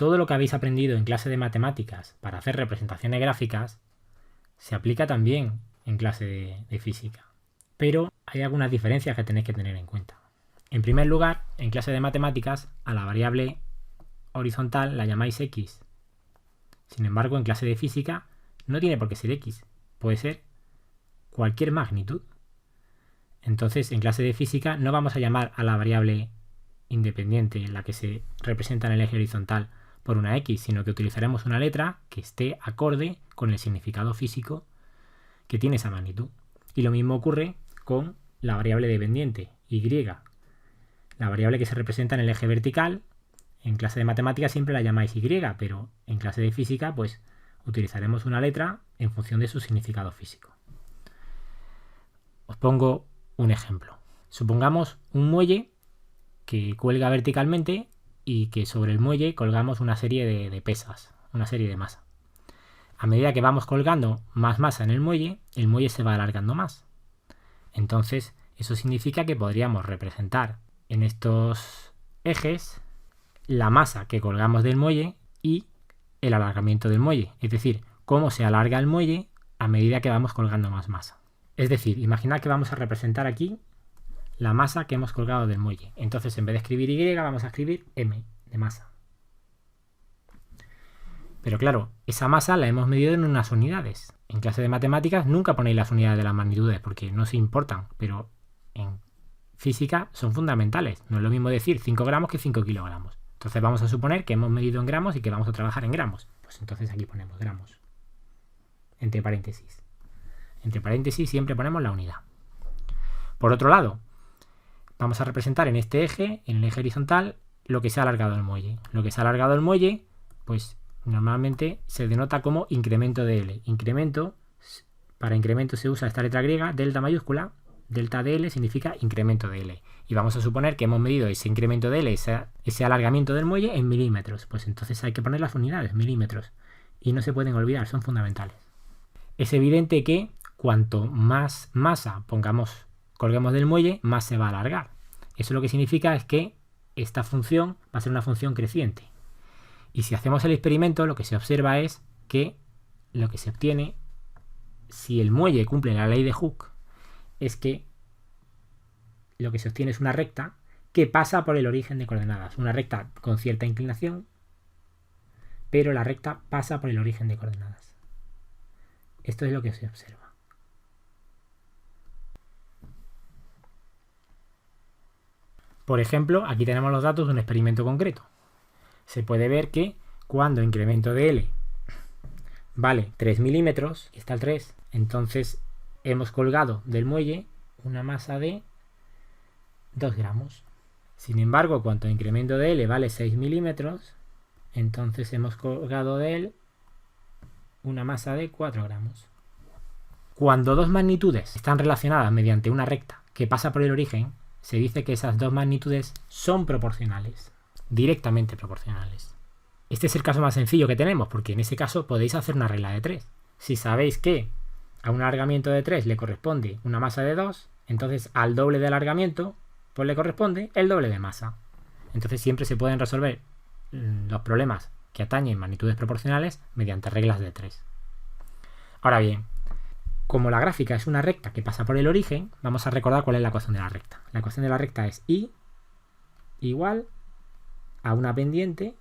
todo lo que habéis aprendido en clase de matemáticas para hacer representaciones gráficas se aplica también en clase de física. Pero hay algunas diferencias que tenéis que tener en cuenta. En primer lugar, en clase de matemáticas, a la variable horizontal la llamáis x. Sin embargo, en clase de física no tiene por qué ser x, puede ser cualquier magnitud. Entonces, en clase de física no vamos a llamar a la variable independiente, la que se representa en el eje horizontal, por una x, sino que utilizaremos una letra que esté acorde con el significado físico que tiene esa magnitud. Y lo mismo ocurre con la variable dependiente, y. La variable que se representa en el eje vertical, en clase de matemáticas siempre la llamáis y, pero en clase de física pues utilizaremos una letra en función de su significado físico. Os pongo un ejemplo. Supongamos un muelle que cuelga verticalmente y que sobre el muelle colgamos una serie de pesas, una serie de masa. A medida que vamos colgando más masa en el muelle se va alargando más. Entonces, eso significa que podríamos representar en estos ejes la masa que colgamos del muelle y el alargamiento del muelle, es decir, cómo se alarga el muelle a medida que vamos colgando más masa. Es decir, imaginad que vamos a representar aquí la masa que hemos colgado del muelle. Entonces, en vez de escribir y, vamos a escribir m de masa. Pero claro, esa masa la hemos medido en unas unidades. En clase de matemáticas nunca ponéis las unidades de las magnitudes porque no se importan, pero en física son fundamentales. No es lo mismo decir 5 gramos que 5 kilogramos. Entonces vamos a suponer que hemos medido en gramos y que vamos a trabajar en gramos. Pues entonces aquí ponemos gramos. Entre paréntesis. Entre paréntesis siempre ponemos la unidad. Por otro lado, vamos a representar en este eje, en el eje horizontal, lo que se ha alargado el muelle. Lo que se ha alargado el muelle, pues normalmente se denota como incremento de L. Para incremento se usa esta letra griega, delta mayúscula. Delta de L significa incremento de L. Y vamos a suponer que hemos medido ese incremento de L, ese alargamiento del muelle en milímetros. Pues entonces hay que poner las unidades, milímetros. Y no se pueden olvidar, son fundamentales. Es evidente que cuanto más masa colguemos del muelle, más se va a alargar. Eso lo que significa es que esta función va a ser una función creciente. Y si hacemos el experimento, lo que se observa es que lo que se obtiene, si el muelle cumple la ley de Hooke, es que lo que se obtiene es una recta que pasa por el origen de coordenadas. Una recta con cierta inclinación, pero la recta pasa por el origen de coordenadas. Esto es lo que se observa. Por ejemplo, aquí tenemos los datos de un experimento concreto. Se puede ver que cuando incremento de L vale 3 milímetros, está el 3, entonces hemos colgado del muelle una masa de 2 gramos. Sin embargo, cuando incremento de L vale 6 milímetros, entonces hemos colgado de él una masa de 4 gramos. Cuando dos magnitudes están relacionadas mediante una recta que pasa por el origen, se dice que esas dos magnitudes son proporcionales, directamente proporcionales. Este es el caso más sencillo que tenemos, porque en ese caso podéis hacer una regla de 3. Si sabéis que a un alargamiento de 3 le corresponde una masa de 2, entonces al doble de alargamiento pues le corresponde el doble de masa. Entonces siempre se pueden resolver los problemas que atañen magnitudes proporcionales mediante reglas de 3. Ahora bien, como la gráfica es una recta que pasa por el origen, vamos a recordar cuál es la ecuación de la recta. La ecuación de la recta es y igual a una pendiente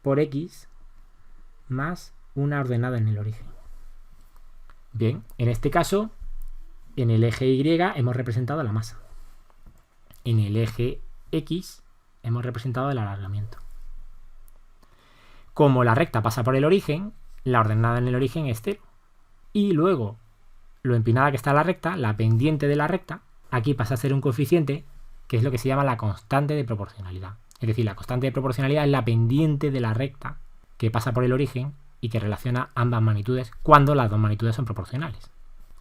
por x más una ordenada en el origen. Bien, en este caso, en el eje Y hemos representado la masa. En el eje X hemos representado el alargamiento. Como la recta pasa por el origen, la ordenada en el origen es 0. Y luego, lo empinada que está la recta, la pendiente de la recta, aquí pasa a ser un coeficiente que es lo que se llama la constante de proporcionalidad. Es decir, la constante de proporcionalidad es la pendiente de la recta que pasa por el origen y que relaciona ambas magnitudes cuando las dos magnitudes son proporcionales.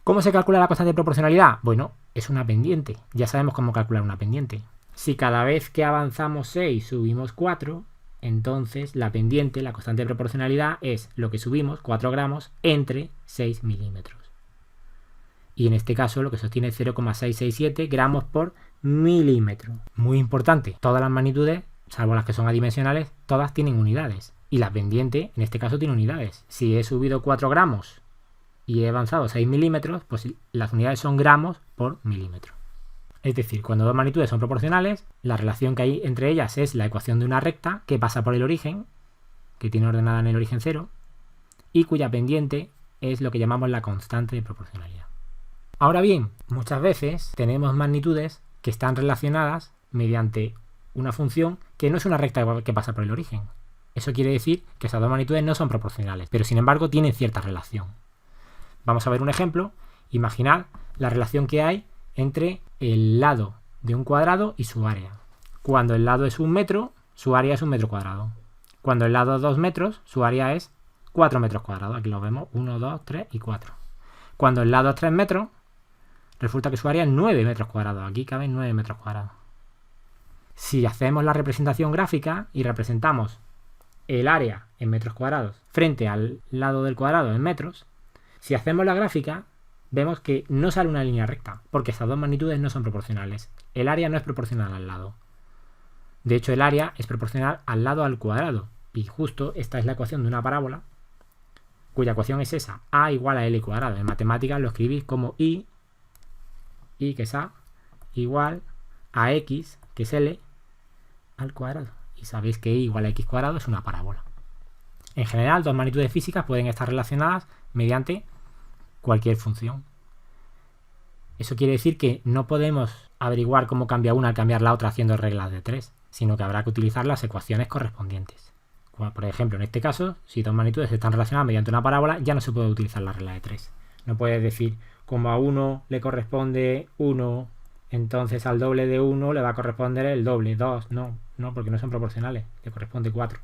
¿Cómo se calcula la constante de proporcionalidad? Bueno, es una pendiente. Ya sabemos cómo calcular una pendiente. Si cada vez que avanzamos 6 subimos 4, entonces la pendiente, la constante de proporcionalidad, es lo que subimos, 4 gramos, entre 6 milímetros. Y en este caso lo que sostiene es 0,667 gramos por milímetro. Muy importante, todas las magnitudes, salvo las que son adimensionales, todas tienen unidades. Y la pendiente, en este caso, tiene unidades. Si he subido 4 gramos y he avanzado 6 milímetros, pues las unidades son gramos por milímetro. Es decir, cuando dos magnitudes son proporcionales, la relación que hay entre ellas es la ecuación de una recta que pasa por el origen, que tiene ordenada en el origen 0, y cuya pendiente es lo que llamamos la constante de proporcionalidad. Ahora bien, muchas veces tenemos magnitudes que están relacionadas mediante una función que no es una recta que pasa por el origen. Eso quiere decir que esas dos magnitudes no son proporcionales, pero sin embargo tienen cierta relación. Vamos a ver un ejemplo. Imaginad la relación que hay entre el lado de un cuadrado y su área. Cuando el lado es 1 metro, su área es 1 metro cuadrado. Cuando el lado es 2 metros, su área es 4 metros cuadrados. Aquí lo vemos, 1, 2, 3 y 4. Cuando el lado es 3 metros, resulta que su área es 9 metros cuadrados. Aquí caben 9 metros cuadrados. Si hacemos la representación gráfica y representamos el área en metros cuadrados frente al lado del cuadrado en metros, si hacemos la gráfica, vemos que no sale una línea recta, porque estas dos magnitudes no son proporcionales. El área no es proporcional al lado. De hecho, el área es proporcional al lado al cuadrado. Y justo esta es la ecuación de una parábola, cuya ecuación es esa, a igual a l cuadrado. En matemáticas lo escribís como i, que es a, igual a x, que es l, al cuadrado. Y sabéis que i igual a x cuadrado es una parábola. En general, dos magnitudes físicas pueden estar relacionadas mediante cualquier función. Eso quiere decir que no podemos averiguar cómo cambia una al cambiar la otra haciendo reglas de 3, sino que habrá que utilizar las ecuaciones correspondientes. Por ejemplo, en este caso, si dos magnitudes están relacionadas mediante una parábola, ya no se puede utilizar la regla de 3. No puedes decir, como a 1 le corresponde 1, entonces al doble de 1 le va a corresponder el doble, 2. No, porque no son proporcionales, le corresponde 4.